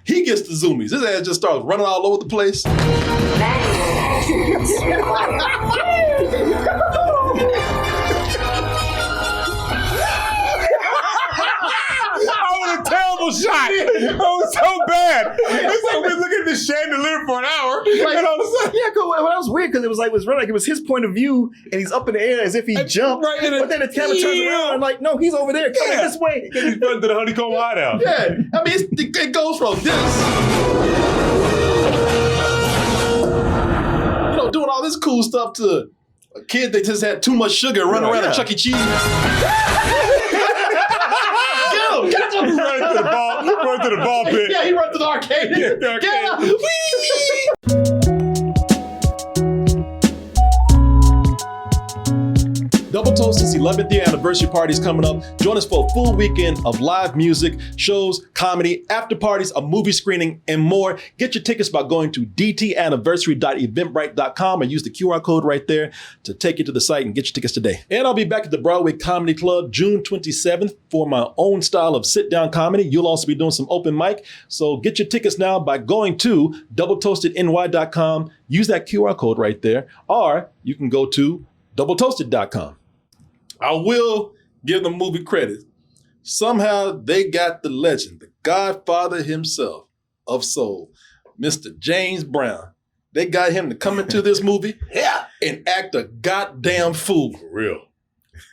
He gets the zoomies. His ass just starts running all over the place. A terrible shot. It was so bad. It's like we look at this chandelier for an hour, and all of a sudden, well, that was weird because it was running like it was his point of view, and he's up in the air as if he jumped. Right, but then the camera turns around and like, no, he's over there coming this way. and he's running to the honeycomb hideout. Yeah, I mean, it goes from this, doing all this cool stuff to a kid that just had too much sugar and running around at Chuck E. Cheese. Run to the ball pit. Yeah, he run to the arcade. Yeah, the arcade. Double Toasted's 11th year anniversary party is coming up. Join us for a full weekend of live music, shows, comedy, after parties, a movie screening, and more. Get your tickets by going to dtanniversary.eventbrite.com or use the QR code right there to take you to the site and get your tickets today. And I'll be back at the Broadway Comedy Club June 27th for my own style of sit-down comedy. You'll also be doing some open mic. So get your tickets now by going to doubletoastedny.com. Use that QR code right there. Or you can go to doubletoasted.com. I will give the movie credit. Somehow they got the legend, the godfather himself of soul, Mr. James Brown. They got him to come into this movie and act a goddamn fool. For real.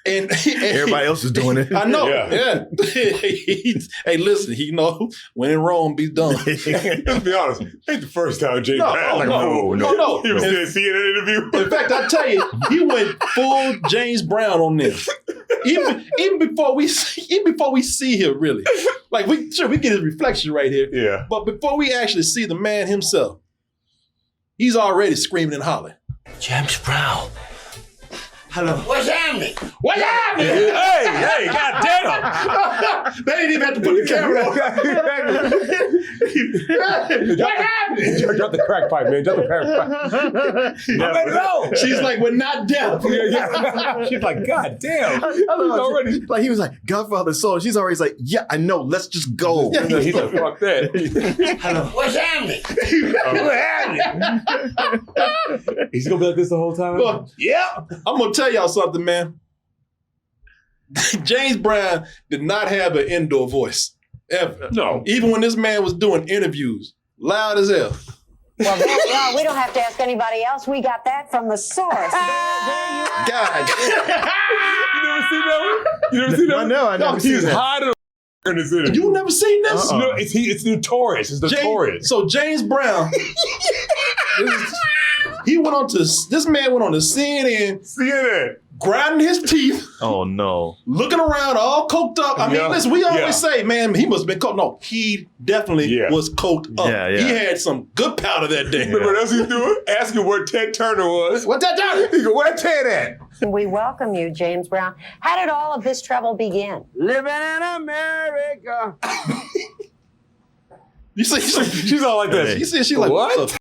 And Everybody else is doing it. I know. Yeah. Hey, listen, when in Rome, be done. Let's be honest. Ain't the first time James Brown. No. He was there seeing an interview. In fact, I tell you, he went full James Brown on this. Even before we see him, really. Like we get his reflection right here. Yeah. But before we actually see the man himself, he's already screaming and hollering. James Brown. Hello. What's happening? What's happening? Hey, goddamn! They didn't even have to put the camera on. What happened? Drop the crack pipe, man. Drop the crack pipe. I'm ready to go. She's like, we're not deaf. She's like, God damn. Already, like he was like, Godfather soul. She's always like, yeah, I know. Let's just go. He's like, fuck that. Hello. What's happening? What happening? He's gonna be like this the whole time? Well, yeah. I'm gonna tell y'all something, man. James Brown did not have an indoor voice. Ever. No. Even when this man was doing interviews, loud as hell. Well, there we are. We don't have to ask anybody else. We got that from the source. There you are. God. You never seen that one? You never seen that one? I never seen He's that. hiding in this interview. You never seen this? No, it's notorious. It's notorious. So James Brown, this man went on to CNN, grinding his teeth. Oh no. Looking around all coked up. I mean, listen, we always say, man, he must have been coked. No, he definitely was coked up. Yeah. He had some good powder that day. Remember what else he was doing? Asking where Ted Turner was. What Ted Turner? He go, where Ted at? We welcome you, James Brown. How did all of this trouble begin? Living in America. You see, She's all like that. you see, she's like, what?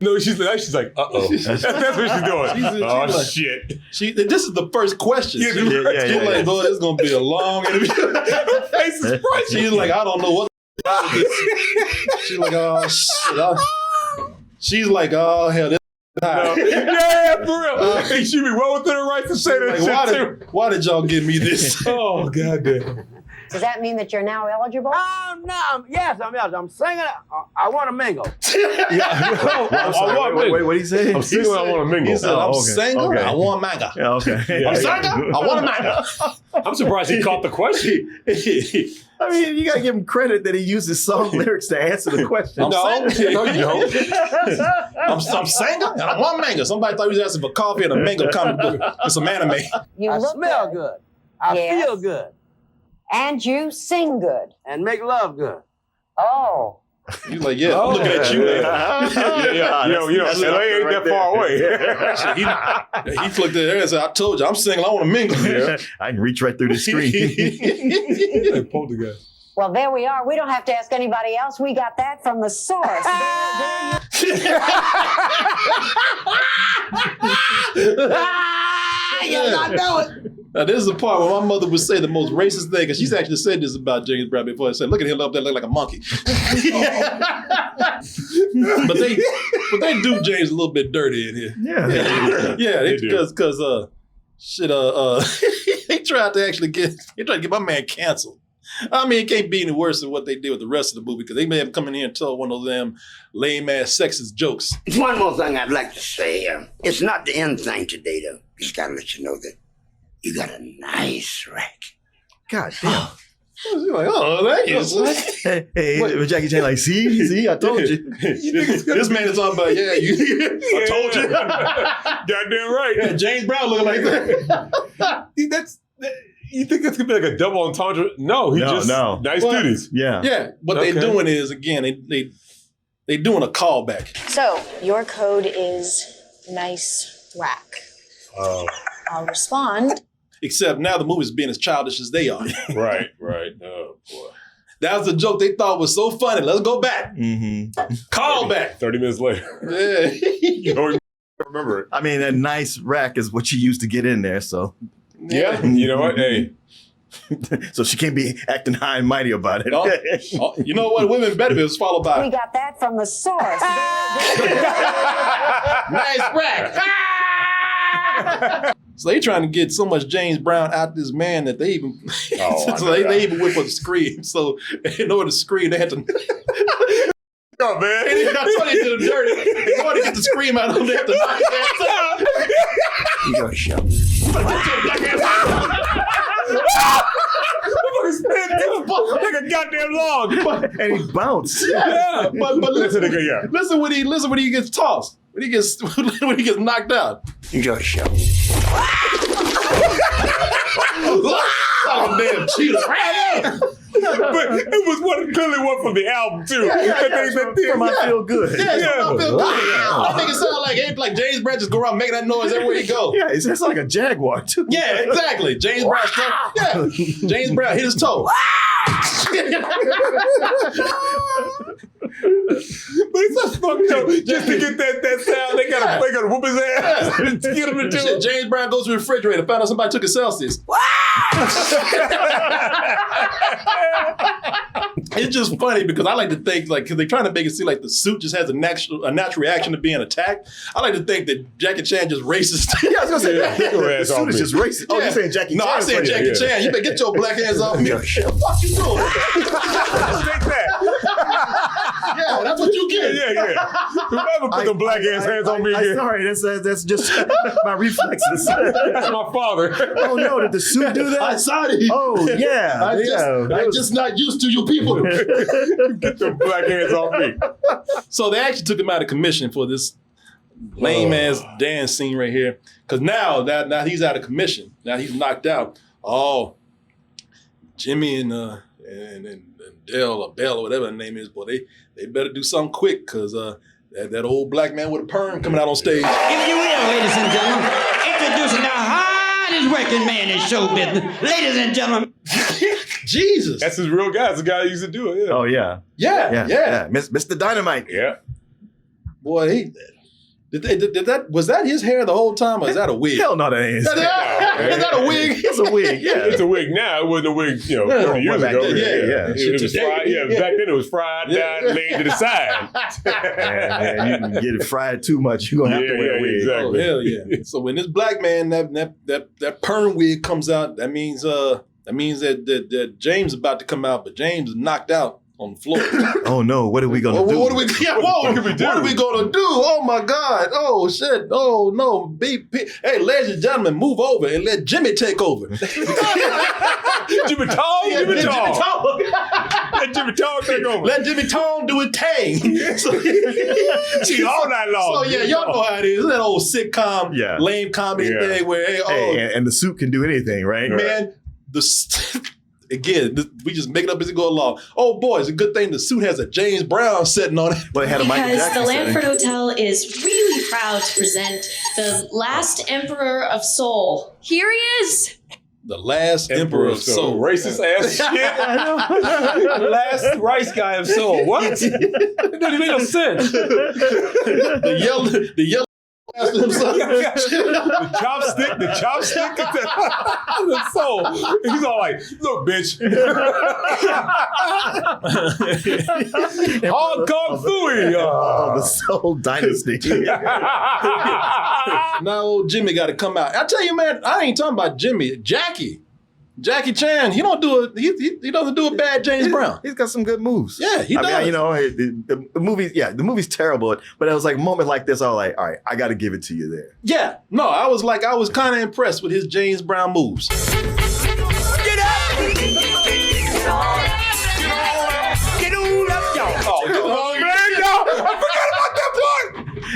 No, she's like, uh-oh. That's what she's doing. Shit. Shit. This is the first question. She's like, Lord, it's going to be a long interview. Her face is bright. She's like, I don't know what She's like, oh, shit. She's like, oh, hell, this Yeah, for real. And she be well within her right to say that like, shit too. why did y'all give me this? Oh, goddamn. Does that mean that you're now eligible? No, yes, I'm singing. I want to mingle. Wait, what did he say? I'm single, I want to mingle. He said, I'm single, I want manga. Yeah, okay. I'm single, I want a manga. I'm surprised he caught the question. I mean, you gotta give him credit that he used his song lyrics to answer the question. No, you don't. I'm single and I want manga. Somebody thought he was asking for coffee and a manga comic book with some anime. You I look smell good. I Yes. feel good. And you sing good. And make love good. Oh. He's like, yeah, I'm looking at you. LA ain't that far away. He flicked at her and said, I told you, I'm single, I want to mingle. I can reach right through the screen. Well, there we are. We don't have to ask anybody else. We got that from the source. Yes, I know it. Now, this is the part where my mother would say the most racist thing, because she's actually said this about James Brown before. I said, look at him up there, look like a monkey. but they do James a little bit dirty in here. Yeah. Because they tried to get my man canceled. I mean, it can't be any worse than what they did with the rest of the movie, because they may have come in here and told one of them lame-ass sexist jokes. One more thing I'd like to say. It's not the end thing today, though. Just gotta let you know that you got a nice rack. God damn. You're like, oh, thank you. Hey, Jackie Chan like, see, I told you. This man is talking about, I told you. Goddamn right. Yeah, James Brown looking like that. You think that's gonna be like a double entendre? No, nice duties. Yeah. What they're doing is, again, they doing a callback. So, your code is nice rack. Oh. I'll respond. Except now the movie's being as childish as they are. Right. Oh, boy. That was a joke they thought was so funny. Let's go back. Mm-hmm. Call back. 30 minutes later. Yeah. You don't remember it. I mean, a nice rack is what you use to get in there, so. Yeah, you know what? Hey. So she can't be acting high and mighty about it. You know what? Women better be followed by. We got that from the source. Nice rack. So they trying to get so much James Brown out this man that they even they even whip up the screen. So in order to scream, they had to. Oh man! They got Tony to the dirty. In order to get the scream out, they have to knock his ass out. Enjoy the show. Like a goddamn log. And he bounced. Yeah, but listen, Yeah. listen when he gets tossed. When he gets knocked out. Enjoy the show. Like a damn cheetah. But it was clearly one from the album too. From I Feel Good. Yeah, I feel good. I think it sounded like James Brown just go around making that noise everywhere he go. Yeah, it sounds like a jaguar too. Yeah, exactly. James Brown. Yeah, James Brown hit his toe. But it's so fucked up. Just to get that sound, they gotta whoop his ass to get him to do it. James Brown goes to the refrigerator, found out somebody took a Celsius. It's just funny because I like to think because they're trying to make it seem like the suit just has a natural reaction to being attacked. I like to think that Jackie Chan just racist. Yeah, I was gonna say the ass off suit is me. just racist. Oh, you're saying Jackie Chan? No, I'm saying Jackie Chan. You better get your black hands off me. What the fuck you doing? Take that. Yeah, that's what you get. Yeah. Whoever put the black hands on me again. Sorry, that's just my reflexes. That's my father. Oh no, did the suit do that? I saw it. Oh yeah. I'm just not used to you people. Get the black hands off me. So they actually took him out of commission for this lame ass dance scene right here. Because now he's out of commission. Now he's knocked out. Oh, Jimmy and Dell or Bell or whatever the name is, boy, they better do something quick because that old black man with a perm coming out on stage. If you will, ladies and gentlemen, introducing the hardest working man in show business. Ladies and gentlemen. Jesus. That's his real guy. That's the guy who used to do it. Yeah. Oh yeah. Yeah. Mr. Dynamite. Yeah. Boy, was that his hair the whole time, or is that a wig? Hell no, that ain't. Is that a wig? It's a wig. Yeah. It's a wig now. It wasn't a wig, 30 years back ago. then, yeah. It was fried. Yeah, back then it was fried, down, laid to the side. Man, you can get it fried too much, you're gonna have to wear a wig. Exactly. Oh, hell yeah. So when this black man, that perm wig comes out, that means that James is about to come out, but James is knocked out on the floor. Oh no, what are we gonna do? What are we gonna do? Oh my God. Oh shit. Oh no. Hey, ladies and gentlemen, move over and let Jimmy take over. Jimmy Tong? Jimmy Tong. Let Jimmy Tong take over. Let Jimmy Tong do his thing. See, all night long. So yeah, y'all know how it is. That old sitcom, lame comedy thing where, and the suit can do anything, right? Man, again, we just make it up as we go along. Oh boy, it's a good thing the suit has a James Brown setting on it. But it had a Michael Because Jackson the setting. Lanford Hotel is really proud to present the last Emperor of Soul. Here he is. The last Emperor of Soul. Racist ass shit. Last rice guy of soul. What? It doesn't make no sense. The yellow The chopstick, the soul. He's all like, look, bitch. Hong Kong Fooey. The Soul Dynasty. Now old Jimmy got to come out. I tell you, man, I ain't talking about Jimmy. Jackie Chan, he doesn't do a bad James Brown. He's got some good moves. Yeah, he does. I mean, you know, the movie's terrible, but it was like moments like this, I was like, all right, I got to give it to you there. Yeah, no, I was kind of impressed with his James Brown moves. Oh, come on, man, y'all. I forgot about that part.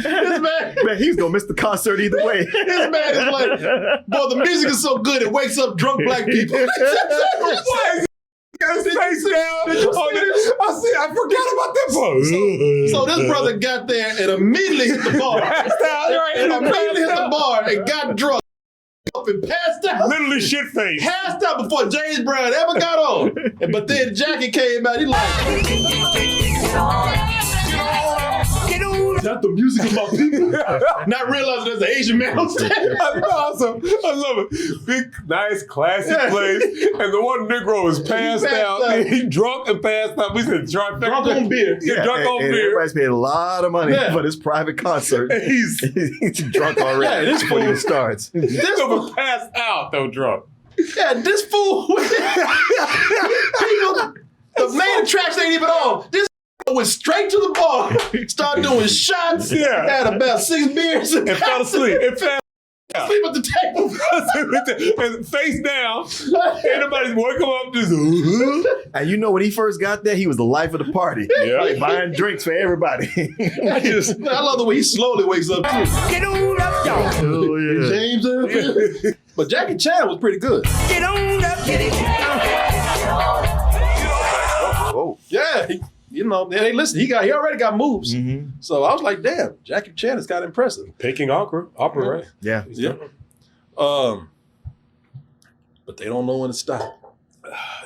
This man, He's gonna miss the concert either way. this man is like, boy, the music is so good it wakes up drunk black people. Why is got his face down? I forgot about that part. So this brother got there and immediately hit the bar. And got drunk. Up and passed out. Literally shit face. Passed out before James Brown ever got on. But then Jackie came out, he like, is that the music of my people? Not realizing there's an Asian man on stage. That's awesome. I love it. Big, nice, classic place. And the one Negro is passed out. He drunk and passed out. We said drunk on beer. Yeah, drunk on and beer. Everybody's paid a lot of money for this private concert. And he's drunk already. Yeah, this before it even fool- starts. this over passed out though drunk. Yeah, this fool. People, the main attraction ain't even on. This went straight to the bar, started doing shots, had about 6 beers, And fell asleep. And fell asleep at the table. and face down. Anybody's woke him up just And you know when he first got there, he was the life of the party. Yeah. Like buying drinks for everybody. I love the way he slowly wakes up too. Get on up, y'all. Oh, yeah. James, but Jackie Chan was pretty good. Get on up, get it. Oh. Yeah, hey, listen, he already got moves. Mm-hmm. So I was like, damn, Jackie Chan is kind of impressive. Peking opera, right? Yeah. Yeah. But they don't know when to stop.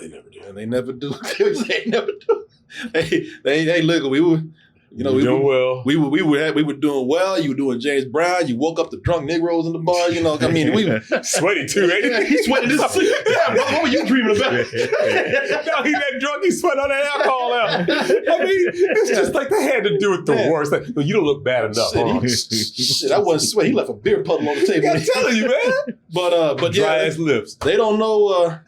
They never do. And they never do. They never do. Hey, look, we were, doing well. We were doing well. You were doing James Brown. You woke up the drunk Negroes in the bar. I mean, we Sweaty too, ain't he? He sweating this. Yeah, brother, what were you dreaming about? No, he that drunk, he sweat all that alcohol out. I mean, it's just like they had to do it the worst. Like, no, you don't look bad enough. Shit, I wasn't sweating. He left a beer puddle on the table. I'm telling you, man. But Dry yeah, ass lips. they don't know.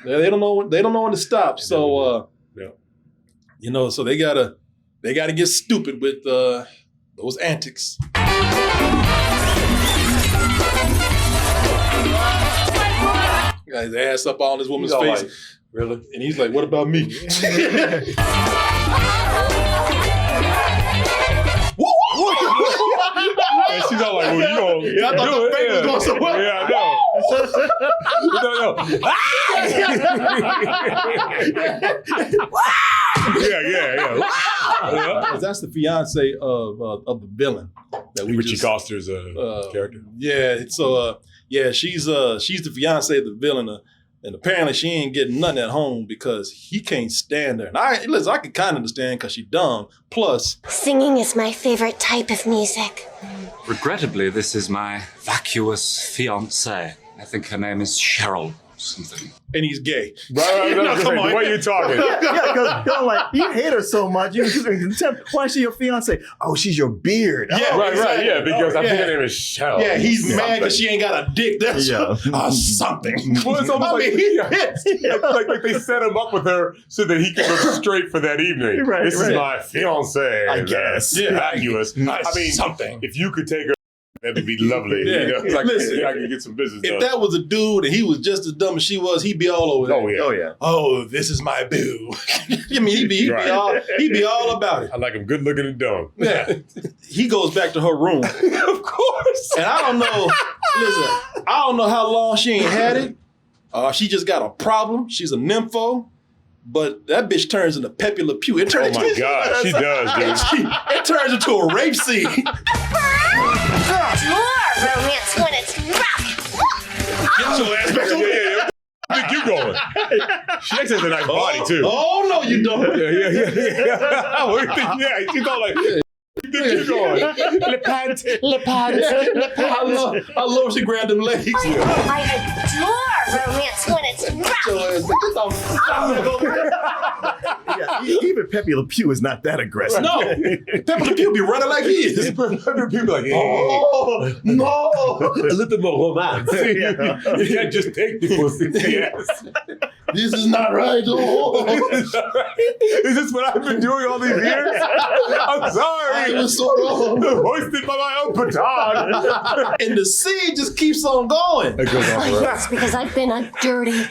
They don't know when to stop. So so they gotta get stupid with those antics. Got his ass up on this woman's He's all face. like, really? And he's like, what about me? And she's all like, well, you gonna Yeah, I thought do the it. fake was going somewhere. Yeah, I know. Yeah. That's the fiance of the villain that we Richie Coster's character. Yeah, so she's the fiance of the villain, and apparently she ain't getting nothing at home because he can't stand her. And I can kind of understand because she's dumb. Plus, Singing is my favorite type of music. Regrettably, this is my vacuous fiancée. I think her name is Cheryl something. And he's gay. Right. No, come on. The way you talking. Yeah, because I'm like, you hate her so much. Why is she your fiance? Oh, she's your beard. Yeah, Oh, Right. Yeah, because I think her name is Cheryl. Yeah, he's mad because she ain't got a dick. That's something. Well, it's almost I mean, he pissed. like they set him up with her so that he could look straight for that evening. Right, this is right. my fiancée. I guess. Yeah. Vacuous. I mean, something. if you could take her, that would be lovely. Yeah. You know, it's like, Listen, I could get some business If done. that was a dude and he was just as dumb as she was, he'd be all over that. Oh, yeah. Oh, yeah. Oh, this is my boo. I mean, he'd be all about it. I like him good looking and dumb. Yeah. He goes back to her room. Of course. And I don't know, listen, I don't know how long she ain't had it. She just got a problem. She's a nympho. But that bitch turns into Pepe Le Pew. It turns Oh my God, she does, dude. It turns into a rape scene. More romance when it's rough. Get your ass back over there. Yeah. I think you going. She actually has a nice body, too. Oh, no, you don't. Yeah. What do you think? Yeah, she's all like, Keep going. Le pant. Le pant. Le pant. I love she grabbed them legs. I adore romance when it's rough. Yeah, even Pepe Le Pew is not that aggressive. No, Pepe Le Pew be running like he is. People like, Oh, no. a little bit more romance. You can't just take the pussy. Yes. This is not right. Oh. Is this what I've been doing all these years? I'm sorry. I was so wrong. Hoisted by my own petard. And the scene just keeps on going. It goes on forever. Yes, because I've been a dirty,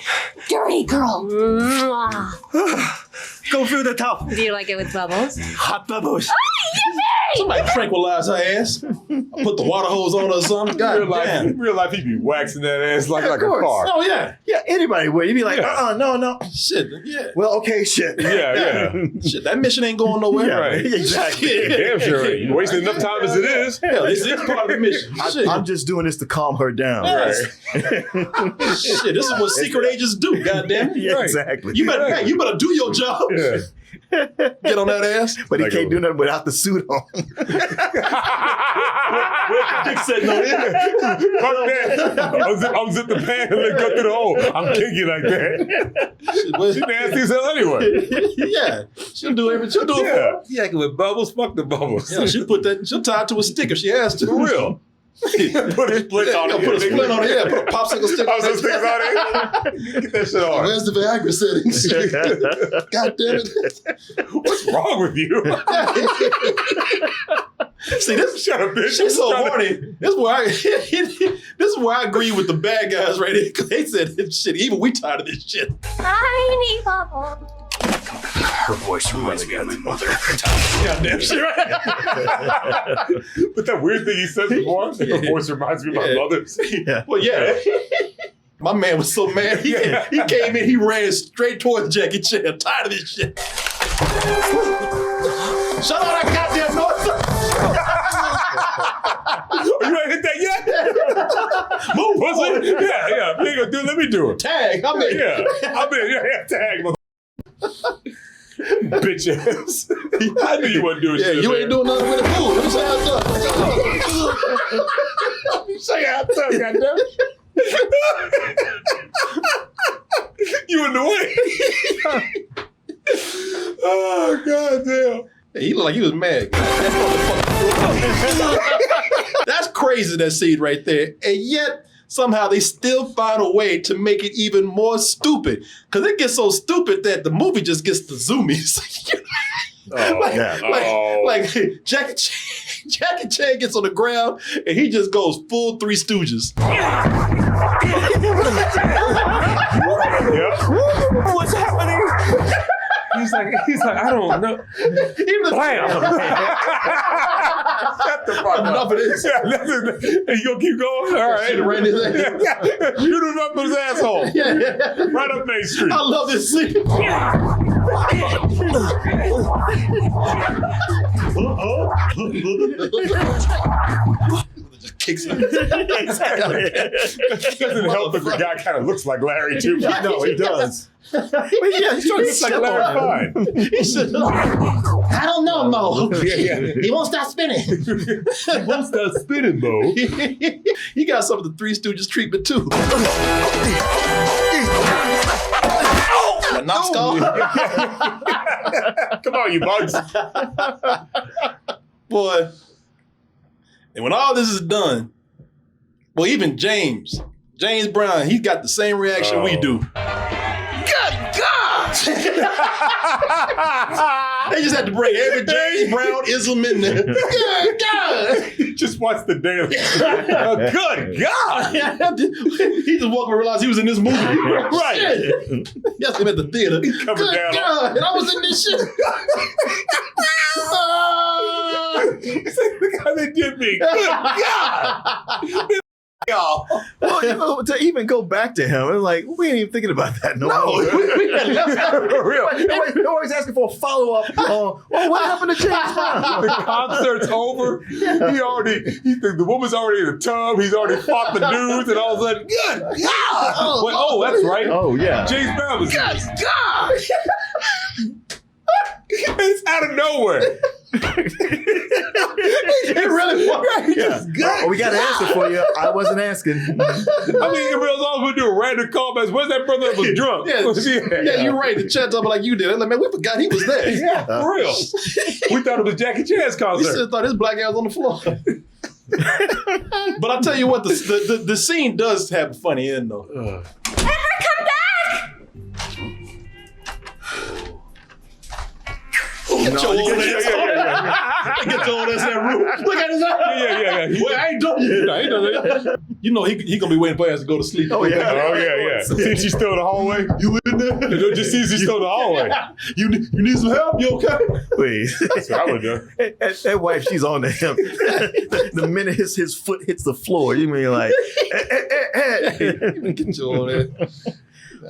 dirty girl. Mwah. Go through the top. Do you like it with bubbles? Hot bubbles. Somebody tranquilize her ass. Put the water hose on her or something. God damn. Real life, he'd be waxing that ass like a course. car. Oh, yeah. Yeah, anybody would. You'd be like, no. Shit, yeah. Well, okay, shit. Yeah. Shit, that mission ain't going nowhere. Yeah, Right. exactly. Damn sure ain't. You're wasting enough time as it is. Hell, this is part of the mission. Shit. I'm just doing this to calm her down. Yes. Shit, this is what secret agents do, goddamn. Yeah, exactly. You better do your job. Yeah. Get on that ass. But he can't do nothing without the suit on. Dick said no. Fuck that. I'll zip the pants and then go through the hole. I'm kinky like that. She nasty as hell anyway. Yeah. She'll do everything. She'll do it for her. Yeah, with bubbles, fuck the bubbles. Yeah, she'll tie it to a stick if she has to. For real. Put a split on it. Put a split on it. Yeah, put a popsicle stick on Popsicle sticks on it. Get that shit on. Where's the Viagra settings? God damn it. What's wrong with you? See, this Shut up, bitch. she's so horny. This is where I agree with the bad guys right here. Because they said, shit, even we tired of this shit. Tiny bubble. Her voice reminds me of my mother. God damn shit, right? But that weird thing he said before, her voice reminds me of my mother's. Well, yeah. My man was so mad. He came in, he ran straight towards Jackie Chan. I'm tired of this shit. Shut all that goddamn noise. You ain't hit that yet? Move, pussy. Yeah. You ain't gonna do it, let me do it. Tag. I'm in. Yeah, tag, mother. Bitch ass. I knew you wasn't doing shit. You ain't doing nothing with the food. Let me say how tough. Let me say how tough, goddamn. You in the way. Oh, goddamn. He looked like he was mad. That's crazy, that scene right there. And yet, somehow they still find a way to make it even more stupid. Because it gets so stupid that the movie just gets the zoomies. Like Jackie Chan gets on the ground and he just goes full Three Stooges. What's happening? He's like, I don't know. Blam! Shut the fuck Enough up. of this. Yeah, and you gonna keep going? All right. Should've ran his ass. Shoot him up his asshole. Yeah. Right up Main Street. I love this scene. Just kicks him. It doesn't help if the guy kind of looks like Larry too. No, he does. But yeah, he's trying to Looks like Larry Fine. He should. I don't know, Mo. Yeah. He won't stop spinning. He won't stop spinning, Mo. He got some of the Three Stooges treatment too. Knock skull. Come on, you bugs. Boy. And when all this is done, well, even James Brown, he's got the same reaction we do. Good God! They just had to bring every James Brown-ism in there. Good God! He just watched the daily. Good God! He just woke up and realized he was in this movie. Right. Shit. Yes, him at the theater. Coming Good down. God! And I was in this shit. Look how they did me. Good God! Y'all. Well, to even go back to him, it's like, we ain't even thinking about that no more. we had left For real. They're always asking for a follow-up. What happened to James Brown? The concert's over. The woman's already in the tub. He's already fought the dudes, and all of a sudden, good God! That's right. Oh, yeah. James Brown was good God! It's out of nowhere. It really was. Yeah. Oh, we got an answer for you. I wasn't asking. I mean, it was all we do random callbacks. Where's that brother that was drunk? Yeah, you're right. The chat up like you did. I'm like, man, we forgot he was there. Yeah, for real. We thought it was Jackie Chan's We concert. still thought this black guy was on the floor. But I'll tell you what, the scene does have a funny end though. Edward, come back! Get your old ass. Get your old ass in that room. Look at his eye. Yeah. Well, I ain't done yet. No, he doesn't. You know he gonna be waiting for us to go to sleep. Oh, yeah. See, she's still in the hallway. You in there? Just see she's still in the hallway. You need some help? You okay? Please. That's what I would do. That wife, she's on to him. The minute his foot hits the floor, you mean like, hey. Get your old ass.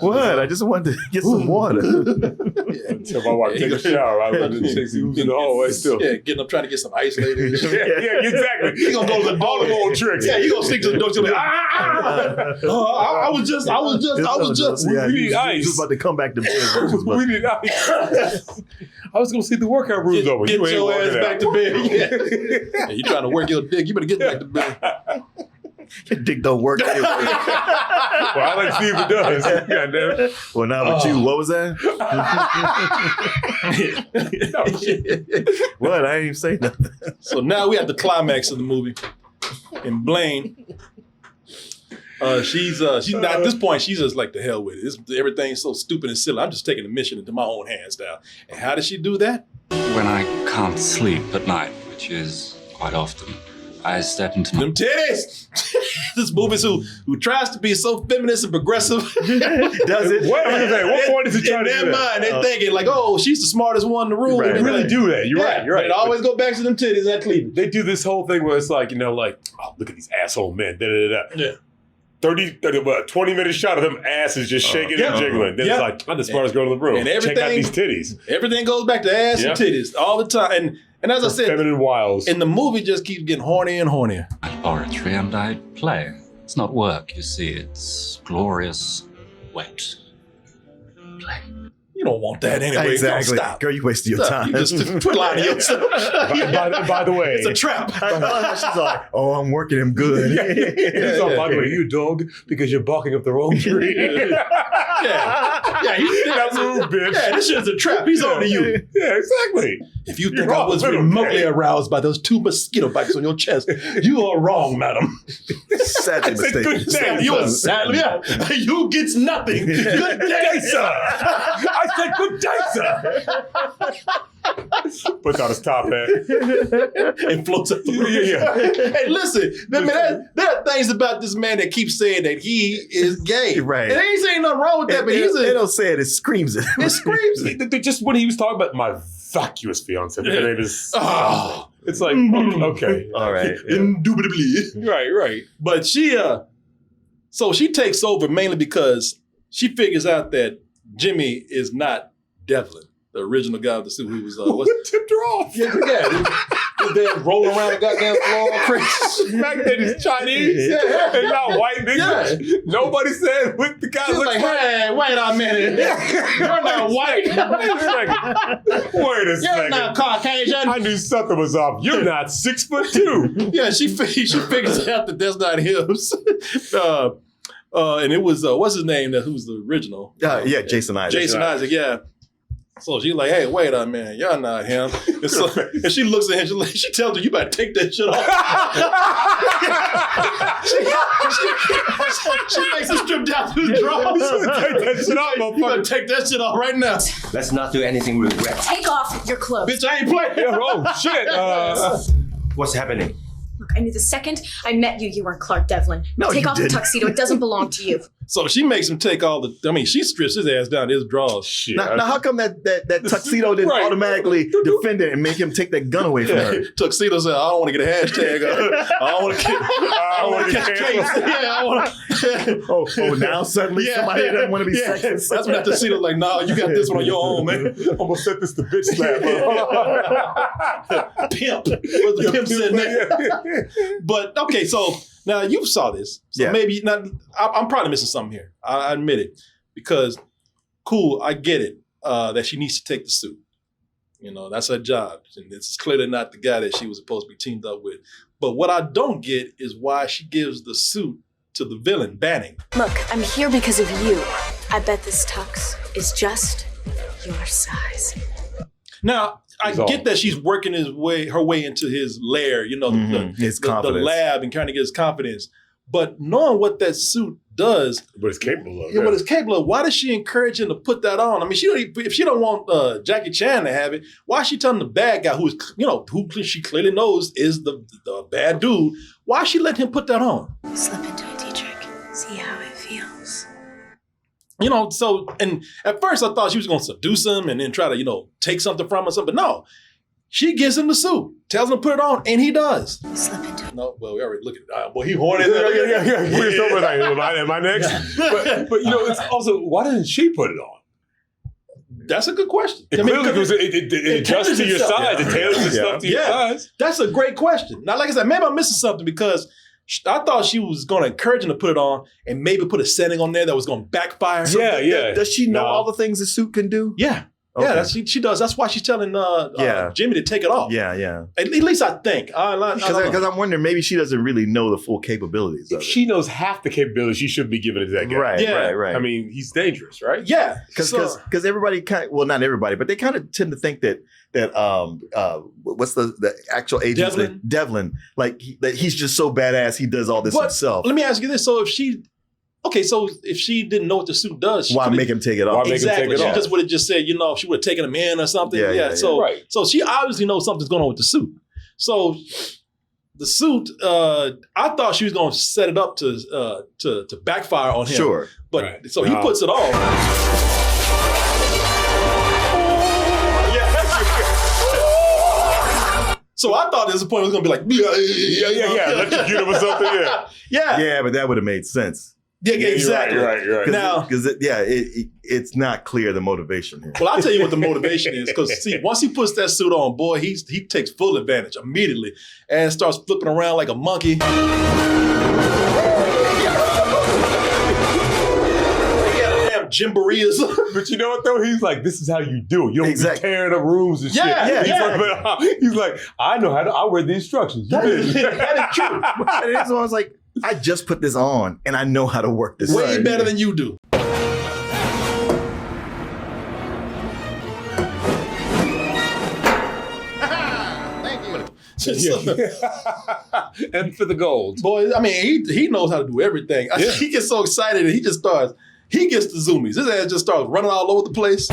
What? I just wanted to get some water. Tell my wife to take a shower. I was in the hallway still. Yeah, getting up trying to get some ice later. Yeah, exactly. He gonna go to the all the old tricks. Yeah, he gonna stick to the door. Like, I was just. Yeah, We he need was ice. just about to come back to bed. We need ice. I was gonna see the workout rooms over. Get You ain't your working ass out. back to bed. Yeah. You trying to work your dick? You better get back to bed. Your dick don't work anyway. Well, I like to see if it does. God damn it. Well, now with you, what was that? What? I ain't even say nothing. So now we at the climax of the movie, and Blaine. She's not at this point. She's just like the hell with it. Everything's so stupid and silly. I'm just taking the mission into my own hands now. And how does she do that? When I can't sleep at night, which is quite often, I step into Them titties. This movie who tries to be so feminist and progressive. Does it? What? What point is he trying in to do their that? mind, they're thinking like, oh, she's the smartest one in the room. Right, And They really do that. You're right. You're right. It always go back to them titties at Cleveland. They do this whole thing where it's like, oh, look at these asshole men. Yeah. 20-minute shot of them asses just shaking and jiggling. Then it's like, I'm the smartest girl in the room. And Check out these titties. Everything goes back to ass and titties all the time. And as I said, feminine wiles. and the movie just keeps getting hornier and hornier. laboratory and I play. It's not work, you see. It's glorious, wet play. You don't want that anyway. Exactly. Don't stop. Girl, you wasted your time. You just twiddle out of yourself. By the way, It's a trap. She's like, oh, I'm working him good. By the way, you a dog because you're barking up the wrong tree. That move, bitch. Yeah, this shit's a trap. He's on to you. Yeah, exactly. If you think I was remotely aroused by those 2 mosquito bites on your chest, you are wrong, madam. Sadly mistaken. You are sadly, you gets nothing. Good day, sir. I said good day, sir. Puts on his top hat. And floats up the room. Hey, listen, there are things about this man that keep saying that he is gay. Right. And they ain't saying nothing wrong with that, but they don't say it, it screams it. It screams it. Just when he was talking about my vacuous fiance, her name is. Oh. It's like, okay. All right. Indubitably. Right. But so she takes over mainly because she figures out that Jimmy is not Devlin, the original guy with the suit who was What tipped her off? His dad rolling around the goddamn floor all crazy. The fact that he's Chinese and not white niggas. Yeah. Nobody said what the guy She's looks like, like. hey, wait a minute. You're not white. Wait a second. You're not Caucasian. I knew something was off. You're not 6'2". Yeah, she figures out that that's not him. And it was, what's his name, who's the original? Jason Isaac. Jason Isaac, yeah. So she's like, hey, wait a minute, you're not him. And she looks at him, she tells her, you better take that shit off. she makes him strip down to his drawers. Take that shit off, You better take that shit off right now. Let's not do anything we regret. Take off your clothes. Bitch, I ain't playing. Oh, shit. What's happening? Look, I knew the second I met you, you weren't Clark Devlin. No, Take you off didn't. the tuxedo. It doesn't belong to you. So she makes him take she strips his ass down to his drawers. Shit. Now, how come that tuxedo didn't automatically defend it and make him take that gun away from her? Tuxedo said, I don't want to get a hashtag. I don't want to catch a case. Yeah, I want to. Oh, now suddenly somebody doesn't want to be sexist. That's when Tuxedo's like, nah, you got this one on your own, man. I'm going to set this to bitch slap. Pimp. Where's the pimp sitting there? But, okay, so now you saw this. So maybe not. I'm probably missing something here. I admit it. Because, cool, I get it that she needs to take the suit. You know, that's her job. And it's clearly not the guy that she was supposed to be teamed up with. But what I don't get is why she gives the suit to the villain, Banning. Look, I'm here because of you. I bet this tux is just your size. Now, I get that she's working her way into his lair, you know, his the confidence. lab, and trying to get his confidence. But knowing what that suit does, what it's capable of. Yeah, what it's capable of. Why does she encourage him to put that on? I mean, if she don't want Jackie Chan to have it, why is she telling the bad guy who she clearly knows is the bad dude? Why is she letting him put that on? Slip into it, Dietrich. See how it feels. You know, so, and at first I thought she was going to seduce him and then try to, take something from him or something. But no, she gives him the suit, tells him to put it on, and he does. Slip into it. No, well, we already look at it. Well, he horny. Yeah. We're talking about, am I next? But it's also, why didn't she put it on? That's a good question. It adjusts to your size. It tailors itself to your size. That's a great question. Now, like I said, maybe I'm missing something because I thought she was going to encourage him to put it on and maybe put a setting on there that was going to backfire. Yeah. Does she know all the things the suit can do? Yeah. Okay. Yeah, she does. That's why she's telling Jimmy to take it off. Yeah. At least I think. Because I'm wondering, maybe she doesn't really know the full capabilities of it. If she knows half the capabilities, she shouldn't be giving it to that guy. Right. I mean, he's dangerous, right? Yeah. Because everybody not everybody, but they kind of tend to think that what's the actual agent? Devlin. Like, that he's just so badass, he does all this himself. Let me ask you this. So if she didn't know what the suit does, why make him take it off? Exactly. She just would have just said, she would have taken him in or something. So she obviously knows something's going on with the suit. So the suit, I thought she was going to set it up to backfire on him. Sure. But he puts it on. So I thought there's a point it was going to be like, electrocute him or something. Yeah, but that would have made sense. Yeah, exactly. Right. Now, because it's not clear the motivation here. Well, I'll tell you what the motivation is. Because once he puts that suit on, boy, he takes full advantage immediately and starts flipping around like a monkey. Jamborees. But you know what though? He's like, this is how you do it. You don't be tearing up rooms and shit. He's like, I know how to. I read the instructions. That is true. And so I was like, I just put this on and I know how to work this. Way better than you do. And for the gold. Boy, I mean, he knows how to do everything. Yeah. He gets so excited and he gets the zoomies. His ass just starts running all over the place.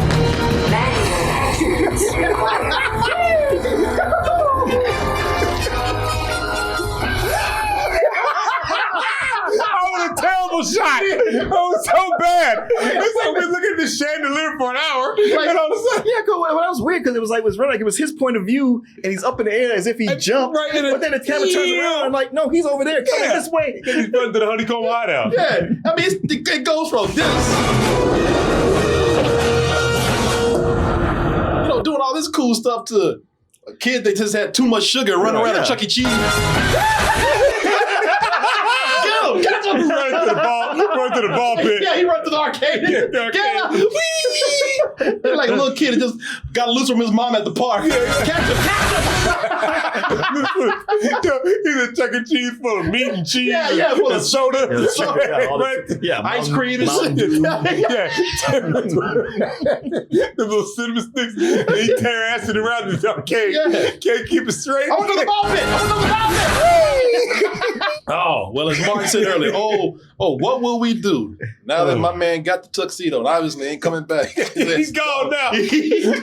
A terrible shot. It was so bad. It's like we're looking at this chandelier for an hour, and all of a sudden, well, that was weird because it was running like it was his point of view, and he's up in the air as if he jumped. But then the camera turns around and like, no, he's over there coming this way. Then he's running to the honeycomb hideout. Yeah, I mean, it goes from this, doing all this cool stuff to a kid that just had too much sugar running around at Chuck E. Cheese. Get him! Run to the ball pit. Yeah, he run to the arcade. Get him! Whee! Like a little kid that just got loose from his mom at the park. Catch him! He's a Chuck E. Cheese full of meat and cheese full of soda. Ice cream and shit. The little cinnamon sticks. And he tear acid around the arcade. Can't keep it straight. I want to go to the ball pit! Oh, well, as Mark said earlier, what will we do now that my man got the tuxedo and obviously ain't coming back? He's gone now. He's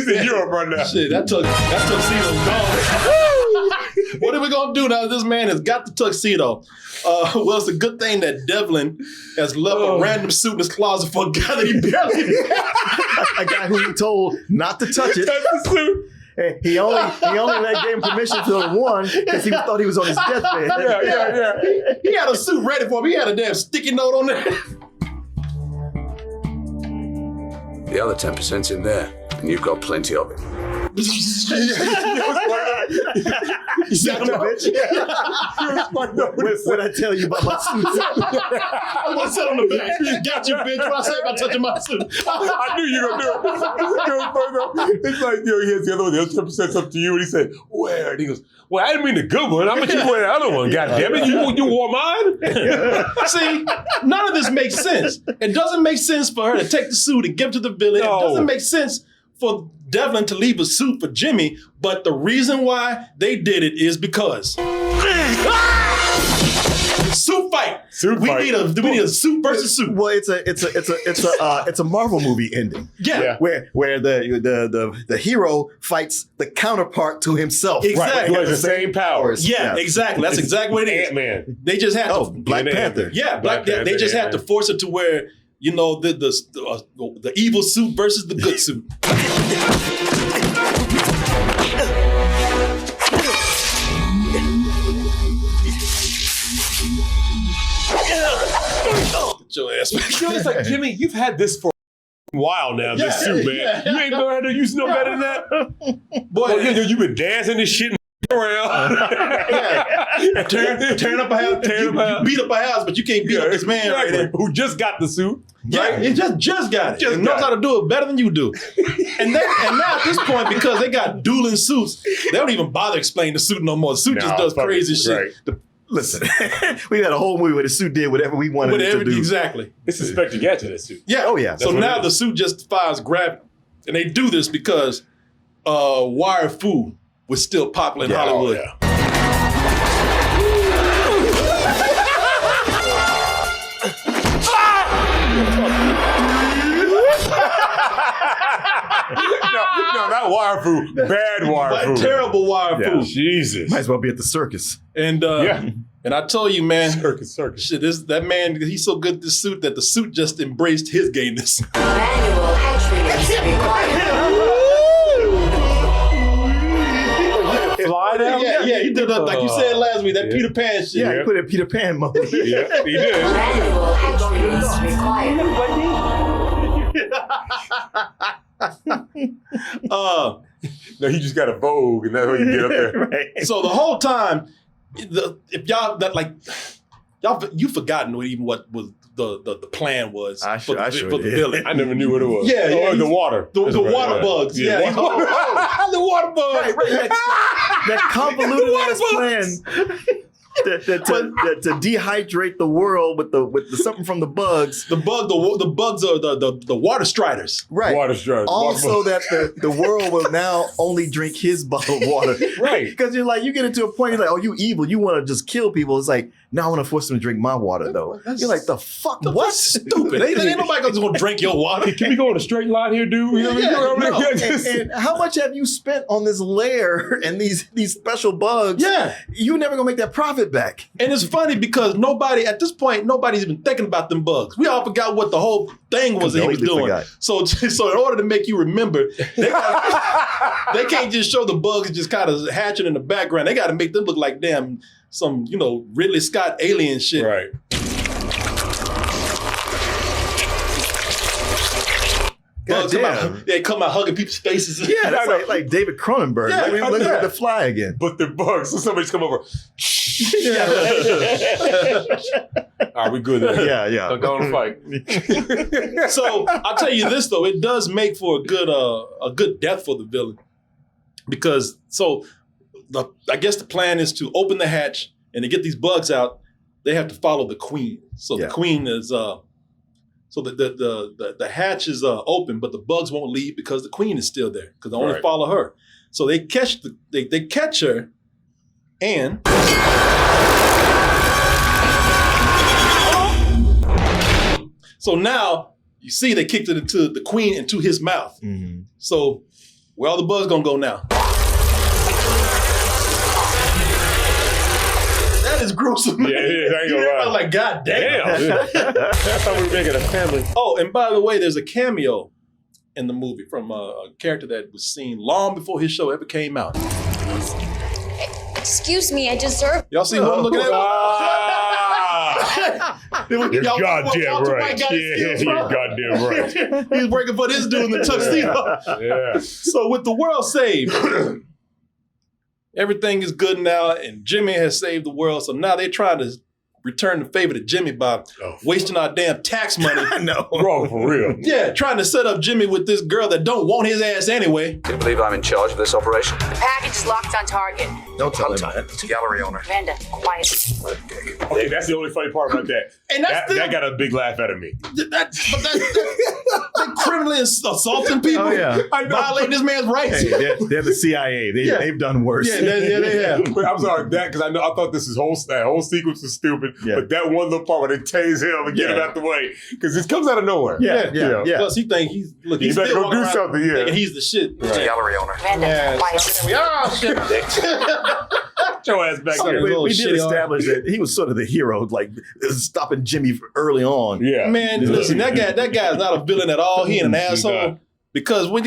in Europe right now. Shit, that tuxedo's gone. What are we going to do now that this man has got the tuxedo? Well, it's a good thing that Devlin has left a random suit in his closet for a guy that he barely a guy who he told not to touch it. That's the suit. Hey, he only gave him permission to the one because he thought he was on his deathbed. Yeah. He had a suit ready for him. He had a damn sticky note on there. The other 10%'s in there, and you've got plenty of it. You got your bitch. What I tell you about my suit? I'm gonna sit on the back. Got your bitch. What I say about touching my suit? I knew you were gonna do it. It's like, he has the other one. The other person said something to you, and he said, "Where?" And he goes, "Well, I didn't mean the good one. How much you wear the other one? God damn it, you wore mine." See, none of this makes sense. It doesn't make sense for her to take the suit and give it to the villain. No. It doesn't make sense for Devlin to leave a suit for Jimmy. But the reason why they did it is because suit fight. We need a suit versus suit. Well, it's a Marvel movie ending. Yeah. Where the hero fights the counterpart to himself. Exactly. Who has the same powers. Yeah, exactly. That's exactly what it is. Ant-Man. They just had to Black Panther. Yeah, Black Panther, they just have to force it to where, you know, the evil suit versus the good suit. Get your ass back. You know, it's like, Jimmy, you've had this for a while now, this suit, man. Yeah. You ain't never had to use no better than that? Boy, you've been dancing this shit around. Tearing up a house. You beat up a house, but you can't beat up this man right there. Who just got the suit. Yeah, he just got it. He knows how to do it better than you do. And now at this point, because they got dueling suits, they don't even bother explaining the suit no more. The suit just does crazy shit. Listen, we had a whole movie where the suit did whatever we wanted it to do. Exactly. It's Inspector Gadget, that suit. Yeah. Oh, yeah. So now the suit justifies gravity. And they do this because wire fu was still popular in Hollywood. Oh, no, not wire fu. Bad wire fu. Terrible wire fu. Jesus. Might as well be at the circus. And and I tell you, man, circus. Shit, that man, he's so good at this suit that the suit just embraced his gayness. Manual hatchery required. Fly down? Yeah, he did that, like you said last week, that Peter Pan shit. Yeah, he put it in Peter Pan mode. Yeah, he did. Manual hatchery required. No, he just got a Vogue, and that's how you get up there. Right. So the whole time, if y'all you've forgotten what was the plan was for the villain. I never knew what it was. Yeah, the water. The water bugs. Yeah. The water bugs. Right. That convoluted ass plan to dehydrate the world with the something from the bugs. The bugs are the water striders. Right. Water striders. Also that the world will now only drink his bottled water. Right. Because you're like, you get into a point, you're like, oh, you evil. You want to just kill people. It's like, now I want to force them to drink my water, though. You're like, the fuck? What? That's stupid. Ain't nobody going to drink your water. Can we go in a straight line here, dude? You know what I mean? And how much have you spent on this lair and these special bugs? Yeah. You never going to make that profit back. And it's funny because at this point, nobody's even thinking about them bugs. We all forgot what the whole thing was that he was doing. So in order to make you remember, they can't just show the bugs just kind of hatching in the background. They got to make them look like some, Ridley Scott alien shit. Right. Bugs come out hugging people's faces. Yeah, that's like David Cronenberg. Yeah, Look at The Fly again. But they're bugs. So somebody's come over. All right, we good there. Yeah. Go on fight. So I'll tell you this though, it does make for a good death for the villain. Because I guess the plan is to open the hatch and to get these bugs out, they have to follow the queen. So the queen is so the hatch is open, but the bugs won't leave because the queen is still there because they only follow her. So they catch they catch her, and so now you see they kicked it into the queen into his mouth. Mm-hmm. So where all the bugs gonna go now? That is gruesome. Yeah, I ain't gonna lie. I was like, God damn. I thought we were making a family. Oh, and by the way, there's a cameo in the movie from a character that was seen long before his show ever came out. Excuse me, I deserve. Y'all see who I'm looking at? You're goddamn right. Yeah, you're goddamn right. He's working for this dude in the tuxedo. Yeah. So with the world saved, everything is good now, and Jimmy has saved the world. So now they're trying to return the favor to Jimmy by wasting our damn tax money. I know. Bro, for real. Yeah, trying to set up Jimmy with this girl that don't want his ass anyway. Do you believe I'm in charge of this operation? The package is locked on target. Don't tell him that. It's a gallery owner. Vanda, quiet. Okay, that's the only funny part about that. And that got a big laugh out of me. That's criminally assaulting people. Oh, yeah. Violating this man's rights. Hey, they're the CIA. They've done worse. Yeah, they have. But I'm sorry, because I thought that whole sequence was stupid. Yeah. But that one little part where they tase him and get him out the way, because it comes out of nowhere. Yeah. Plus, he think he's He better go do something. Yeah, thinking he's the shit. It's a gallery owner. Vanda, quiet. Oh shit! Get your ass back there. We did establish that he was sort of the hero, like stopping Jimmy early on. Yeah, man. Listen, that guy's not a villain at all. He ain't an asshole. not. Because when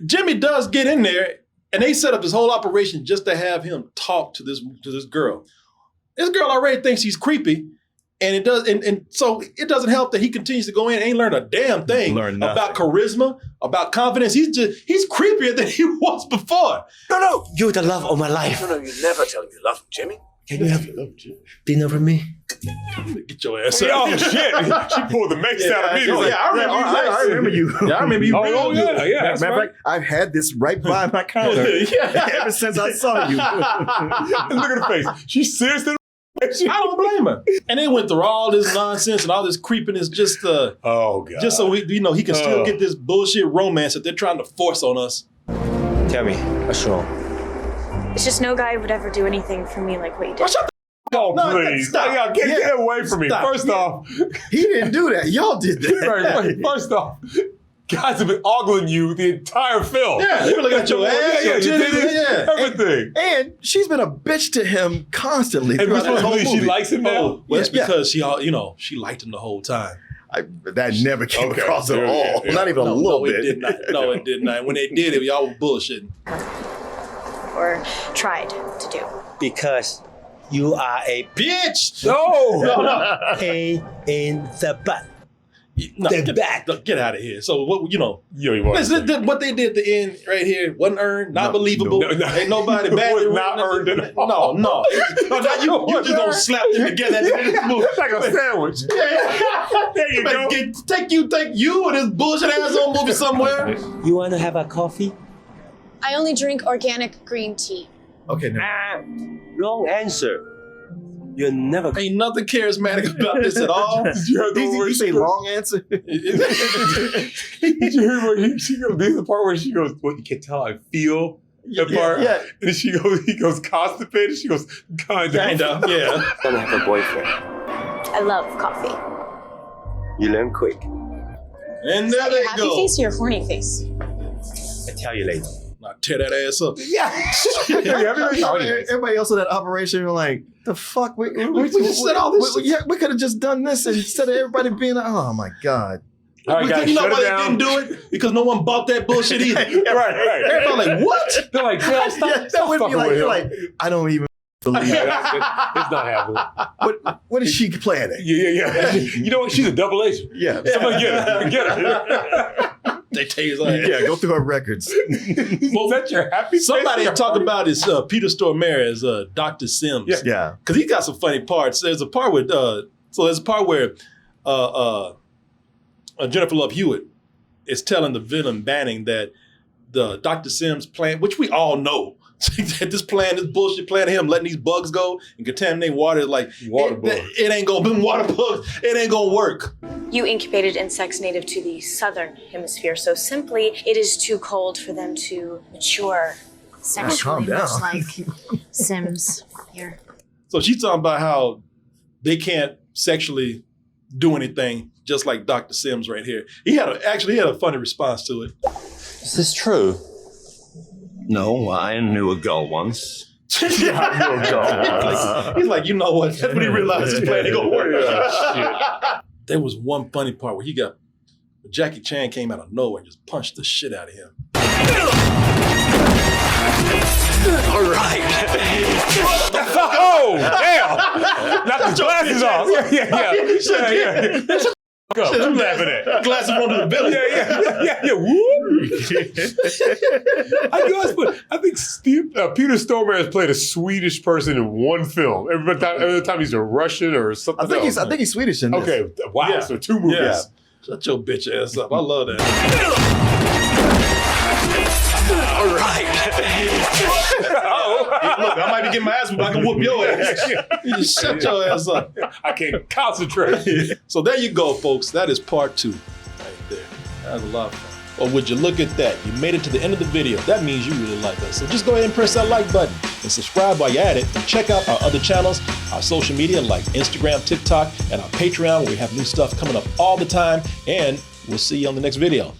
Jimmy does get in there, and they set up this whole operation just to have him talk to this girl. This girl already thinks he's creepy, and it does, and so it doesn't help that he continues to go in and ain't learn a damn thing about charisma, about confidence. He's creepier than he was before. No, you're the love of my life. No, you never tell me you love him, Jimmy. Can you have dinner with me? Get your ass Oh out. shit! She pulled the mace out of me. I remember you. Yeah, I remember you. Oh yeah. Matter of fact, I've had this right by my counter ever since I saw you. Look at her face. She's seriously. I don't blame her. And they went through all this nonsense and all this creepiness just oh god, just so he can still get this bullshit romance that they're trying to force on us. Tell me, what's wrong? It's just no guy would ever do anything for me like what you did. Oh, No, please. stop. Y'all get away from me. Stop. First off, He didn't do that. Y'all did that. first off, guys have been ogling you the entire film. Yeah, they were looking at your ass, your titties, everything. And she's been a bitch to him constantly. And we're throughout supposed to this whole believe she movie. likes him now? Well, it's because she liked him the whole time. That never came Okay. across at Yeah, all. yeah. Not even a little it bit. did not. No, it did not. When they did it, y'all were bullshitting. Or tried to do. Because you are a Bitch! No! pain in the butt. No, The back. Get out of here. So what You want listen, what they did at the end right here wasn't earned, not believable. no. Ain't nobody bad. Was not earned at all. No. Now you just gonna slap them together at the end of this movie. It's like a sandwich. There you go. Take you and this bullshit asshole movie somewhere. You want to have a coffee? I only drink organic green tea. Okay, now. Wrong answer. You're never. Ain't nothing charismatic about this at all. Did you hear the Did word you say long answer? Did you hear where she goes? This is the part where she goes, "Well, you can tell I feel." The part, yeah. And then he goes constipated. She goes, kind of, yeah. I don't have a boyfriend. I love coffee. You learn quick. And there they Happy go. face or your horny face? I tell you later. Now tear that ass up. Everybody else in that operation were like, the fuck? We just said all this shit. We could have just done this instead of everybody being like, oh my God. All right, guys, You know shut why it they down. didn't do it? Because no one bought that bullshit either. Right. Everybody like, what? They're like, Dale, stop, That stop would be fucking like, with you're him. like, I don't even believe it. It's not happening. What is she planning? Yeah. You know what? She's a double agent. Yeah. Somebody get her. They tase like, Yeah, go through her records. Is that your happy face? Somebody talk about is Peter Stormare as Dr. Sims. Yeah. Because he got some funny parts. There's a part with where Jennifer Love Hewitt is telling the villain Banning that the Dr. Sims plan, which we all know, that this bullshit plan of him letting these bugs go and contaminate water is like, Water bugs. it ain't gonna be water bugs. It ain't gonna work. You incubated insects native to the southern hemisphere, so simply it is too cold for them to mature. Calm Sexually, down. much like Sims here. So she's talking about how they can't sexually do anything, just like Dr. Sims right here. He had a funny response to it. Is this true? No, I knew a girl once. He's like, you know what? That's when he realized his plan ain't gonna work. There was one funny part where Jackie Chan came out of nowhere and just punched the shit out of him. All right. Oh, damn. Knock his glasses off. Yeah. What you laughing at? Glasses onto the belly. Yeah. Whoop. I think Peter Stormare has played a Swedish person in one film. Every time he's a Russian or something. I think he's Swedish in this. Okay, wow. Yeah. So 2 movies. Yeah. Shut your bitch ass up. I love that. All right. Look, I might be getting my ass whooped. I can whoop your ass. You just shut your ass up. I can't concentrate. So there you go, folks. That is part 2 right there. That was a lot of fun. Well, would you look at that? You made it to the end of the video. That means you really like us. So just go ahead and press that like button and subscribe while you're at it. And check out our other channels, our social media like Instagram, TikTok, and our Patreon where we have new stuff coming up all the time. And we'll see you on the next video.